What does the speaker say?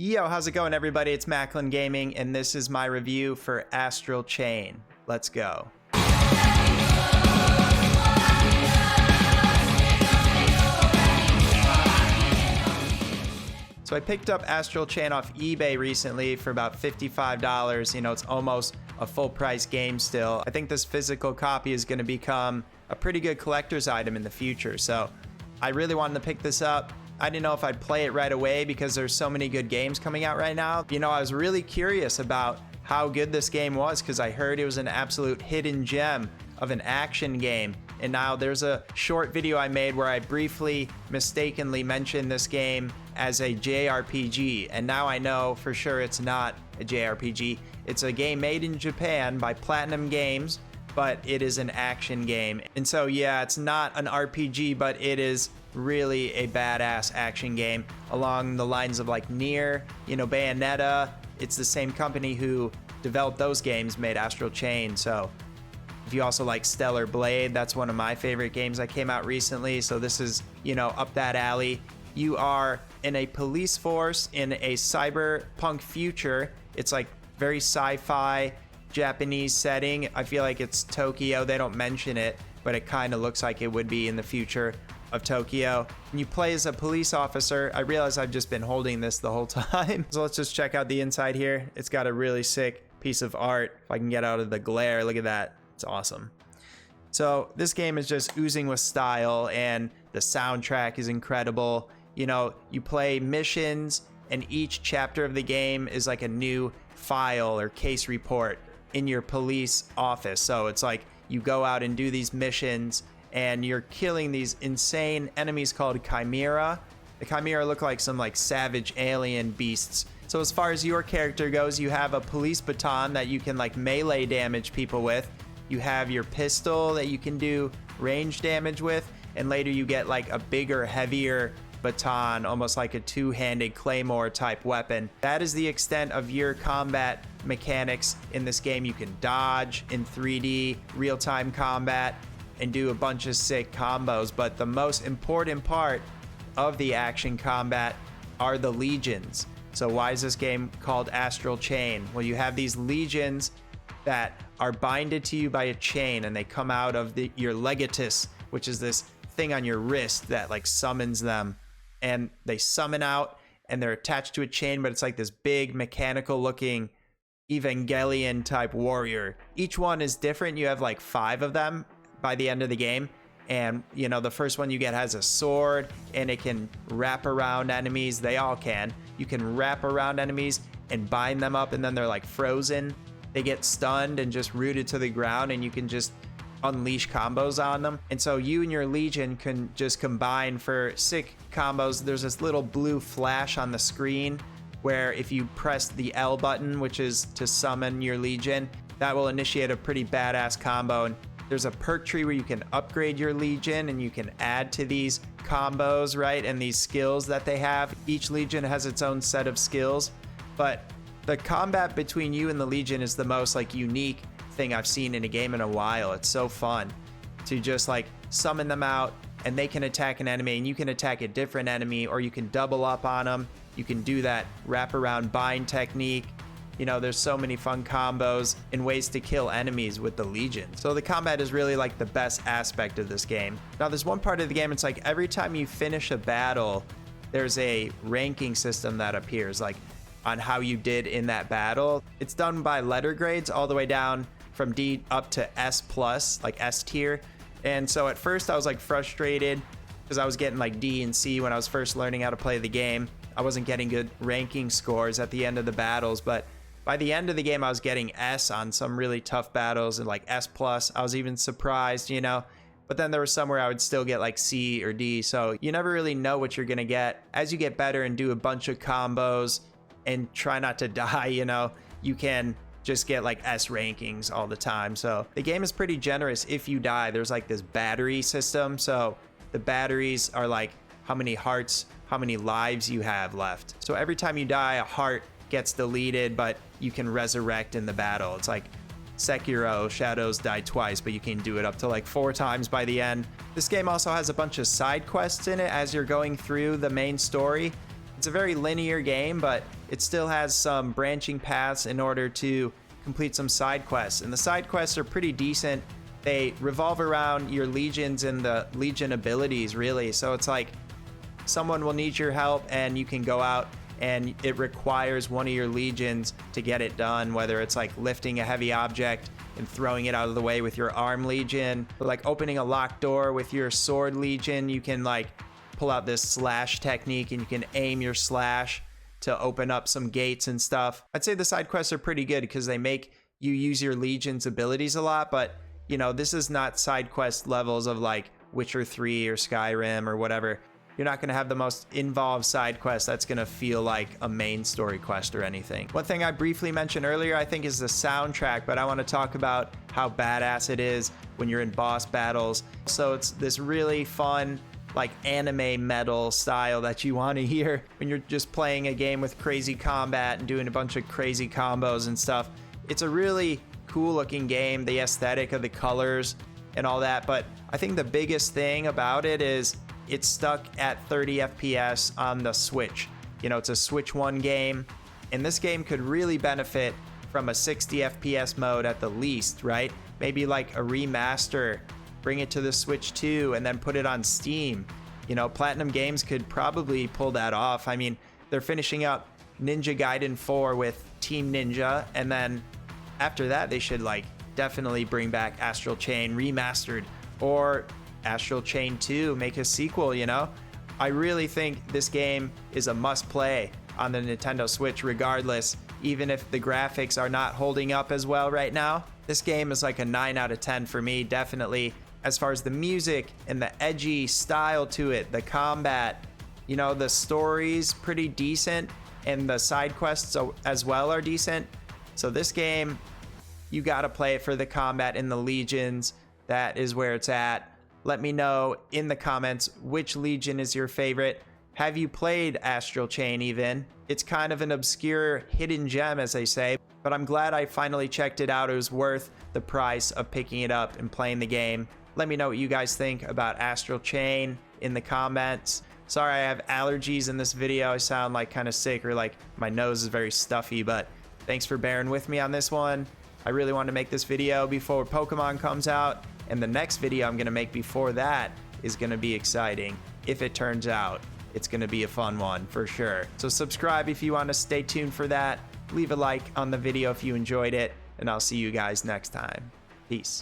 Yo, how's it going, everybody? It's MacklinGaming, and this is my review for Astral Chain. Let's go. So I picked up Astral Chain off eBay recently for about $55. You know, it's almost a full price game still. I think this physical copy is going to become a pretty good collector's item in the future. So I really wanted to pick this up. I didn't know if I'd play it right away because there's so many good games coming out right now. You know, I was really curious about how good this game was because I heard it was an absolute hidden gem of an action game. And now there's a short video I made where I briefly mistakenly mentioned this game as a JRPG, and now I know for sure it's not a JRPG. It's a game made in Japan by Platinum Games, but it is an action game. And so yeah, it's not an RPG, but it is really a badass action game along the lines of like Nier, you know, Bayonetta. It's the same company who developed those games made Astral Chain. So if you also like Stellar Blade, that's one of my favorite games that came out recently. So this is, you know, up that alley. You are in a police force in a cyberpunk future. It's like very sci-fi Japanese setting. I feel like it's Tokyo. They don't mention it, but it kind of looks like it would be in the future of Tokyo. And you play as a police officer. I realize I've just been holding this the whole time. So let's just check out the inside here. It's got a really sick piece of art. If I can get out of the glare, look at that. It's awesome. So this game is just oozing with style, and the soundtrack is incredible. You know, you play missions, and each chapter of the game is like a new file or case report in your police office. So it's like you go out and do these missions, and you're killing these insane enemies called Chimera. The Chimera look like some like savage alien beasts. So as far as your character goes, you have a police baton that you can like melee damage people with. You have your pistol that you can do range damage with, and later you get like a bigger, heavier baton, almost like a two-handed claymore type weapon. That is the extent of your combat mechanics in this game. You can dodge in 3D real-time combat and do a bunch of sick combos, but the most important part of the action combat are the legions. So why is this game called Astral Chain? Well, you have these legions that are binded to you by a chain, and they come out of your legatus, which is this thing on your wrist that like summons them. And they summon out, and they're attached to a chain, but it's like this big mechanical looking Evangelion type warrior. Each one is different. You have like 5 of them by the end of the game. And you know, the first one you get has a sword, and it can wrap around enemies. They all can. You can wrap around enemies and bind them up, and then they're like frozen. They get stunned and just rooted to the ground, and you can just unleash combos on them. And so you and your legion can just combine for sick combos. There's this little blue flash on the screen where if you press the L button, which is to summon your legion, that will initiate a pretty badass combo. And there's a perk tree where you can upgrade your legion, and you can add to these combos, right? And these skills that they have. Each legion has its own set of skills, but the combat between you and the legion is the most like unique thing I've seen in a game in a while. It's so fun to just like summon them out, and they can attack an enemy, and you can attack a different enemy, or you can double up on them. You can do that wraparound bind technique. You know, there's so many fun combos and ways to kill enemies with the legion. So the combat is really like the best aspect of this game. Now there's one part of the game, it's like every time you finish a battle, there's a ranking system that appears like on how you did in that battle. It's done by letter grades all the way down from D up to S plus, like S tier. And so at first I was like frustrated because I was getting like D and C when I was first learning how to play the game. I wasn't getting good ranking scores at the end of the battles, but by the end of the game I was getting S on some really tough battles, and like S plus. I was even surprised, you know, but then there was some where I would still get like C or D. So you never really know what you're gonna get. As you get better and do a bunch of combos and try not to die, you know, you can just get like S rankings all the time. So the game is pretty generous. If you die, there's like this battery system. So the batteries are like how many hearts, how many lives you have left. So every time you die, a heart gets deleted, but you can resurrect in the battle. It's like Sekiro, Shadows die twice, but you can do it up to like 4 times by the end. This game also has a bunch of side quests in it as you're going through the main story. It's a very linear game, but it still has some branching paths in order to complete some side quests. And the side quests are pretty decent. They revolve around your legions and the legion abilities, really. So it's like someone will need your help and you can go out and it requires one of your legions to get it done, whether it's like lifting a heavy object and throwing it out of the way with your arm legion, or like opening a locked door with your sword legion. You can like pull out this slash technique and you can aim your slash to open up some gates and stuff. I'd say the side quests are pretty good because they make you use your legion's abilities a lot, but you know, this is not side quest levels of like Witcher 3 or Skyrim or whatever. You're not going to have the most involved side quest that's going to feel like a main story quest or anything. One thing I briefly mentioned earlier, I think, is the soundtrack, but I want to talk about how badass it is when you're in boss battles. So it's this really fun, like anime metal style that you want to hear when you're just playing a game with crazy combat and doing a bunch of crazy combos and stuff. It's a really cool looking game, the aesthetic of the colors and all that, but I think the biggest thing about it is it's stuck at 30 FPS on the Switch. You know, it's a Switch 1 game, and this game could really benefit from a 60 FPS mode at the least, right? Maybe like a remaster, bring it to the Switch 2, and then put it on Steam. You know, Platinum Games could probably pull that off. I mean, they're finishing up Ninja Gaiden 4 with Team Ninja, and then after that, they should like definitely bring back Astral Chain remastered, or Astral Chain 2, make a sequel, you know? I really think this game is a must play on the Nintendo Switch regardless, even if the graphics are not holding up as well right now. This game is like a 9 out of 10 for me, definitely. As far as the music and the edgy style to it, the combat, you know, the story's pretty decent, and the side quests as well are decent. So this game, you gotta play it for the combat and the legions. That is where it's at. Let me know in the comments which legion is your favorite. Have you played Astral Chain even? It's kind of an obscure hidden gem, as they say, but I'm glad I finally checked it out. It was worth the price of picking it up and playing the game. Let me know what you guys think about Astral Chain in the comments. Sorry I have allergies in this video. I sound like kind of sick, or like my nose is very stuffy, but thanks for bearing with me on this one. I really wanted to make this video before Pokemon comes out, and the next video I'm going to make before that is going to be exciting. If it turns out, it's going to be a fun one for sure. So subscribe if you want to stay tuned for that. Leave a like on the video if you enjoyed it, and I'll see you guys next time. Peace.